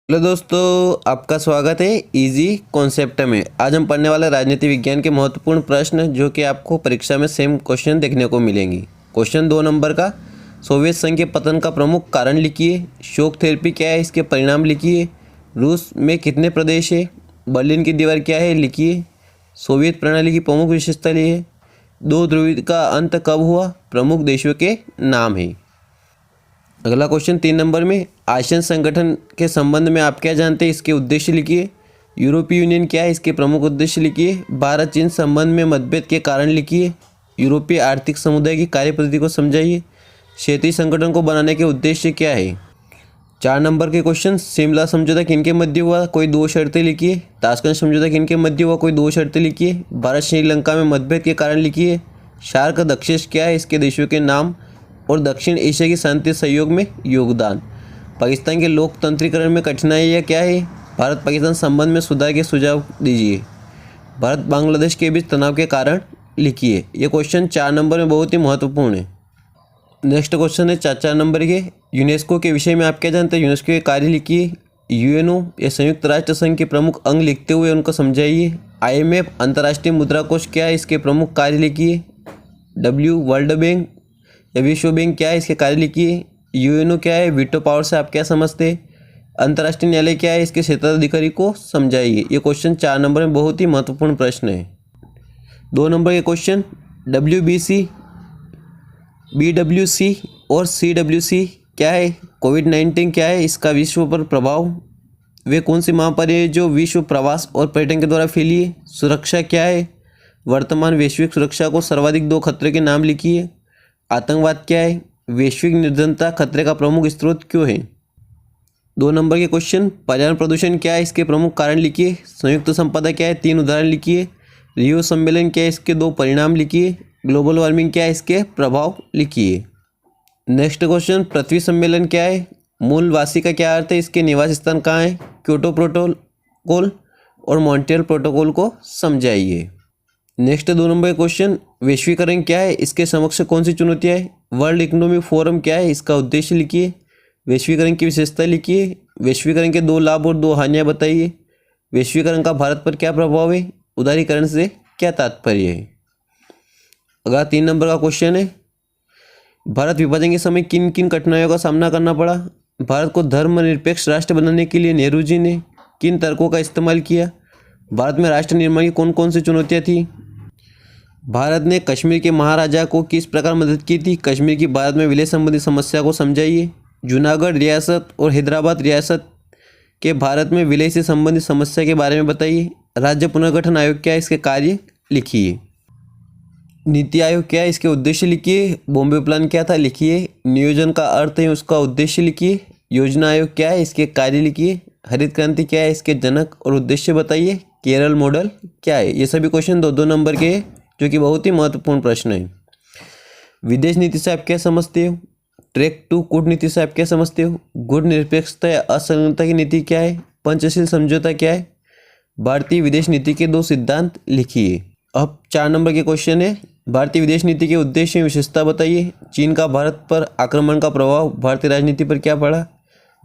Hello दोस्तों, आपका स्वागत है इजी कॉन्सेप्ट में। आज हम पढ़ने वाले राजनीति विज्ञान के महत्वपूर्ण प्रश्न जो कि आपको परीक्षा में सेम क्वेश्चन देखने को मिलेंगी। क्वेश्चन 2 नंबर का, सोवियत संघ के पतन का प्रमुख कारण लिखिए। शॉक थेरेपी क्या है, इसके परिणाम लिखिए। रूस में कितने प्रदेश है। बर्लिन की दीवार क्या है, लिखिए। सोवियत प्रणाली की प्रमुख विशेषता लिखिए। दो ध्रुवीय का अंत कब हुआ, प्रमुख देशों के नाम है। अगला क्वेश्चन 3 नंबर में, आसियान संगठन के संबंध में आप क्या जानते हैं, इसके उद्देश्य लिखिए। यूरोपीय यूनियन क्या है, इसके प्रमुख उद्देश्य लिखिए। भारत चीन संबंध में मतभेद के कारण लिखिए। यूरोपीय आर्थिक समुदाय की कार्यपद्धति को समझाइए। क्षेत्रीय संगठन को बनाने के उद्देश्य क्या है। 4 नंबर के क्वेश्चन, शिमला समझौता किनके मध्य हुआ, कोई 2 शर्तें लिखिए। ताशकंद समझौता किनके मध्य हुआ, कोई 2 शर्तें लिखिए। भारत श्रीलंका में मतभेद के कारण लिखिए। शार्क दक्षेश क्या है, इसके देशों के नाम। और दक्षिण एशिया की शांति सहयोग में योगदान। पाकिस्तान के लोकतंत्रीकरण में कठिनाइयाँ क्या है। भारत पाकिस्तान संबंध में सुधार के सुझाव दीजिए। भारत बांग्लादेश के बीच तनाव के कारण लिखिए। ये क्वेश्चन 4 नंबर में बहुत ही महत्वपूर्ण है। नेक्स्ट क्वेश्चन है 4 नंबर के, यूनेस्को के विषय में आप क्या जानते हैं, यूनेस्को के कार्य लिखिए। यूएनओ या संयुक्त राष्ट्र संघ के प्रमुख अंग लिखते हुए उनको समझाइए। IMF अंतर्राष्ट्रीय मुद्रा कोष क्या है, इसके प्रमुख कार्य लिखिए। वर्ल्ड बैंक या विश्व बैंक क्या है, इसके कार्य लिखिए। यूएनओ क्या है, वीटो पावर से आप क्या समझते हैं। अंतर्राष्ट्रीय न्यायालय क्या है, इसके क्षेत्राधिकारी को समझाइए। ये क्वेश्चन 4 नंबर में बहुत ही महत्वपूर्ण प्रश्न है। 2 नंबर के क्वेश्चन, WBC, BWC और CWC क्या है, कोविड-19 क्या है, इसका विश्व पर प्रभाव। वे कौन सी महामारी है जो विश्व प्रवास और पर्यटन के द्वारा फैली है। सुरक्षा क्या है, वर्तमान वैश्विक सुरक्षा को सर्वाधिक 2 खतरे के नाम लिखिए। आतंकवाद क्या है, वैश्विक निर्धनता खतरे का प्रमुख स्रोत क्यों है। 2 नंबर के क्वेश्चन, पर्यावरण प्रदूषण क्या है, इसके प्रमुख कारण लिखिए। संयुक्त संपदा क्या है, 3 उदाहरण लिखिए। रियो सम्मेलन क्या है, इसके 2 परिणाम लिखिए। ग्लोबल वार्मिंग क्या है, इसके प्रभाव लिखिए। नेक्स्ट क्वेश्चन, पृथ्वी सम्मेलन क्या है, मूलवासी का क्या अर्थ है, इसके निवास स्थान कहाँ है। क्योटो प्रोटोकॉल और मॉन्ट्रियल प्रोटोकॉल को समझाइए। नेक्स्ट 2 नंबर क्वेश्चन, वैश्वीकरण क्या है, इसके समक्ष कौन सी चुनौतियाँ है। वर्ल्ड इकोनॉमिक फोरम क्या है, इसका उद्देश्य लिखिए। वैश्वीकरण की विशेषता लिखिए। वैश्वीकरण के 2 लाभ और 2 हानियाँ बताइए। वैश्वीकरण का भारत पर क्या प्रभाव है, उदारीकरण से क्या तात्पर्य है। अगला 3 नंबर का क्वेश्चन है, भारत विभाजन के समय किन किन कठिनाइयों का सामना करना पड़ा। भारत को धर्मनिरपेक्ष राष्ट्र बनाने के लिए नेहरू जी ने किन तर्कों का इस्तेमाल किया। भारत में राष्ट्र निर्माण की कौन कौन सी चुनौतियाँ थी। भारत ने कश्मीर के महाराजा को किस प्रकार मदद की थी। कश्मीर की भारत में विलय संबंधी समस्या को समझाइए। जूनागढ़ रियासत और हैदराबाद रियासत के भारत में विलय से संबंधित समस्या के बारे में बताइए। राज्य पुनर्गठन आयोग क्या है, इसके कार्य लिखिए। नीति आयोग क्या है, इसके उद्देश्य लिखिए। बॉम्बे प्लान क्या था, लिखिए। नियोजन का अर्थ है, उसका उद्देश्य लिखिए। योजना आयोग क्या है, इसके कार्य लिखिए। हरित क्रांति क्या है, इसके जनक और उद्देश्य बताइए। केरल मॉडल क्या है। ये सभी क्वेश्चन 2-2 नंबर के हैं, जो कि बहुत ही महत्वपूर्ण प्रश्न है। विदेश नीति से आप क्या समझते हो। ट्रैक टू कूटनीति से आप क्या समझते हो। गुट निरपेक्षता या असंलग्नता की नीति क्या है। पंचशील समझौता क्या है। भारतीय विदेश नीति के 2 सिद्धांत लिखिए। अब 4 नंबर के क्वेश्चन है, भारतीय विदेश नीति के उद्देश्य विशेषता बताइए। चीन का भारत पर आक्रमण का प्रभाव भारतीय राजनीति पर क्या पड़ा।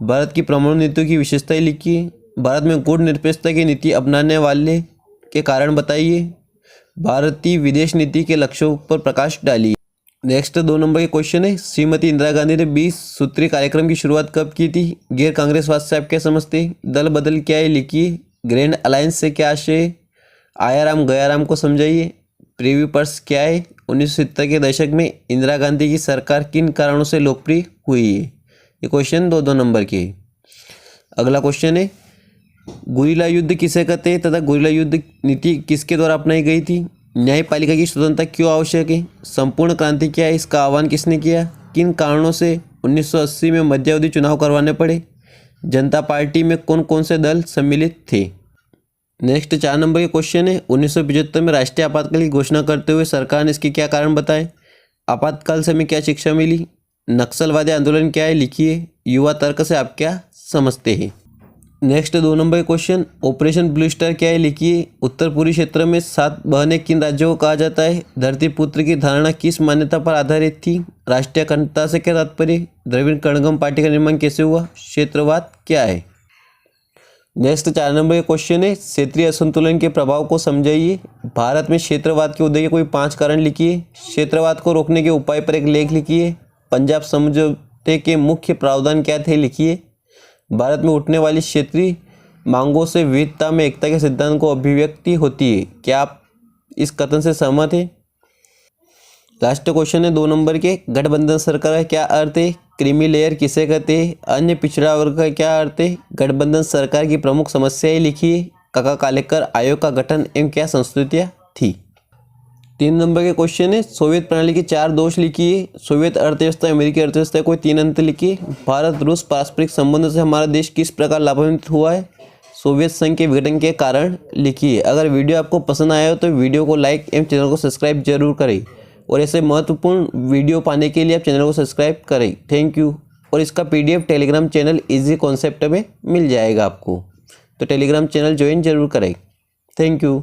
भारत की परमाणु नीतियों की विशेषताएं लिखिए। भारत में गुट निरपेक्षता की नीति अपनाने वाले के कारण बताइए। भारतीय विदेश नीति के लक्ष्यों पर प्रकाश डालिए। नेक्स्ट 2 नंबर के क्वेश्चन है, श्रीमती इंदिरा गांधी ने 20 सूत्री कार्यक्रम की शुरुआत कब की थी। गैर कांग्रेसवाद से आप क्या समझते हैं। दल बदल क्या है, लिखिए। ग्रैंड अलायंस से क्या आशय है। आया राम गया राम को समझाइए। प्रीव्यू पर्स क्या है। 1970 के दशक में इंदिरा गांधी की सरकार किन कारणों से लोकप्रिय हुई है। ये क्वेश्चन 2-2 नंबर के। अगला क्वेश्चन है, गुरिल्ला युद्ध किसे कहते हैं तथा गुरिल्ला युद्ध नीति किसके द्वारा अपनाई गई थी। न्यायपालिका की स्वतंत्रता क्यों आवश्यक है। संपूर्ण क्रांति क्या है, इसका आह्वान किसने किया। किन कारणों से 1980 में मध्यावधि चुनाव करवाने पड़े। जनता पार्टी में कौन कौन से दल सम्मिलित थे। नेक्स्ट 4 नंबर के क्वेश्चन है, 1975 में राष्ट्रीय आपातकाल की घोषणा करते हुए सरकार ने इसके क्या कारण बताए। आपातकाल से हमें क्या शिक्षा मिली। नक्सलवादी आंदोलन क्या है, लिखिए। युवा तर्क से आप क्या समझते हैं। Next 2 number question, operation blue star क्या है, लिखिए। उत्तर पूर्वी क्षेत्र में 7 बहनें किन राज्यों को कहा जाता है। धरती पुत्र की धारणा किस मान्यता पर आधारित थी। राष्ट्रीय अखंडता से क्या तात्पर्य। द्रविड़ कड़गम पार्टी का निर्माण कैसे हुआ। क्षेत्रवाद क्या है। नेक्स्ट 4 नंबर के क्वेश्चन है, क्षेत्रीय असंतुलन के प्रभाव को समझाइए। भारत में क्षेत्रवाद के उदय के कोई 5 कारण लिखिए। क्षेत्रवाद को रोकने के उपाय पर एक लेख लिखिए। पंजाब समझौते के मुख्य प्रावधान क्या थे, लिखिए। भारत में उठने वाली क्षेत्रीय मांगों से विविधता में एकता के सिद्धांत को अभिव्यक्ति होती है। क्या आप इस कथन से सहमत हैं? लास्ट क्वेश्चन है 2 नंबर के, गठबंधन सरकार का क्या अर्थ है? क्रीमी लेयर किसे कहते हैं? अन्य पिछड़ा वर्ग का क्या अर्थ है? गठबंधन सरकार की प्रमुख समस्याएं लिखिए। काका कालेकर आयोग का गठन एवं क्या संस्कृतियाँ थी? 3 नंबर के क्वेश्चन है, सोवियत प्रणाली के 4 दोष लिखिए। सोवियत अर्थव्यवस्था, अमेरिकी अर्थव्यवस्था, कोई 3 अंतर लिखिए। भारत रूस पारस्परिक संबंधों से हमारा देश किस प्रकार लाभान्वित हुआ है? सोवियत संघ के विघटन के कारण लिखिए। अगर वीडियो आपको पसंद आया हो तो वीडियो को लाइक एवं चैनल को सब्सक्राइब जरूर करें और ऐसे महत्वपूर्ण वीडियो पाने के लिए आप चैनल को सब्सक्राइब करें। Thank you. और इसका PDF Telegram channel easy concept में मिल जाएगा आपको, तो टेलीग्राम चैनल ज्वाइन जरूर करें। Thank you.